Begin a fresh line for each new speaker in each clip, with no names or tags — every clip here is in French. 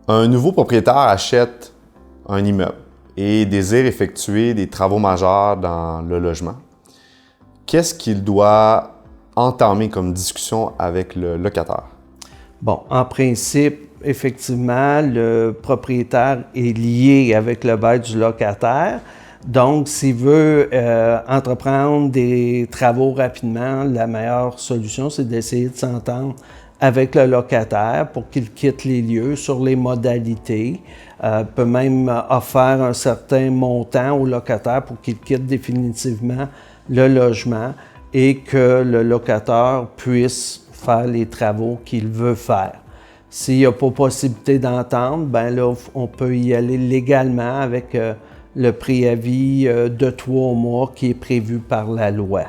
Un nouveau propriétaire achète un immeuble et désire effectuer des travaux majeurs dans le logement. Qu'est-ce qu'il doit entamer comme discussion avec le locataire?
Bon, en principe, effectivement, le propriétaire est lié avec le bail du locataire. Donc, s'il veut entreprendre des travaux rapidement, la meilleure solution, c'est d'essayer de s'entendre avec le locataire pour qu'il quitte les lieux sur les modalités. Peut même offrir un certain montant au locataire pour qu'il quitte définitivement le logement et que le locataire puisse faire les travaux qu'il veut faire. S'il n'y a pas possibilité d'entendre, ben là, on peut y aller légalement avec le préavis de 3 mois qui est prévu par la loi.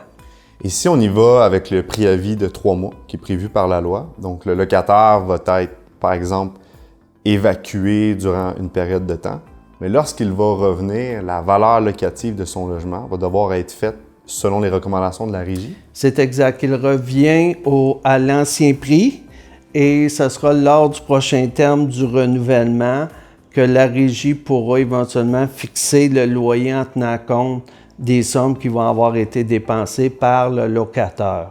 Et si on y va avec le préavis de 3 mois qui est prévu par la loi, donc le locataire va être, par exemple, évacué durant une période de temps, mais lorsqu'il va revenir, la valeur locative de son logement va devoir être faite selon les recommandations de la Régie?
C'est exact. Il revient à l'ancien prix et ce sera lors du prochain terme du renouvellement que la Régie pourra éventuellement fixer le loyer en tenant compte des sommes qui vont avoir été dépensées par le locataire.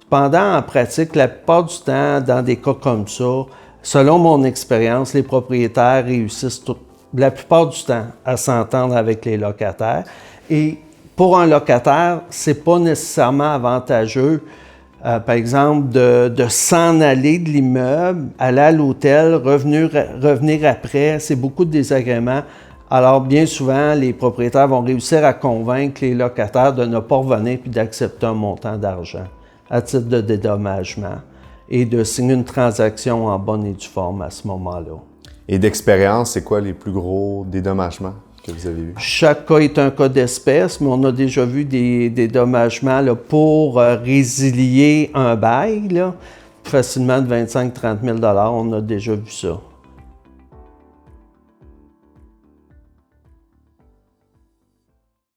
Cependant, en pratique, la plupart du temps, dans des cas comme ça, selon mon expérience, les propriétaires réussissent la plupart du temps à s'entendre avec les locataires. Et pour un locataire, c'est pas nécessairement avantageux, par exemple, de s'en aller de l'immeuble, aller à l'hôtel, revenir après. C'est beaucoup de désagréments. Alors, bien souvent, les propriétaires vont réussir à convaincre les locataires de ne pas revenir puis d'accepter un montant d'argent à titre de dédommagement et de signer une transaction en bonne et due forme à ce moment-là.
Et d'expérience, c'est quoi les plus gros dédommagements que vous avez vus?
Chaque cas est un cas d'espèce, mais on a déjà vu des dédommagements là, pour résilier un bail, là, facilement de 25 000 à 30 000 $. On a déjà vu ça.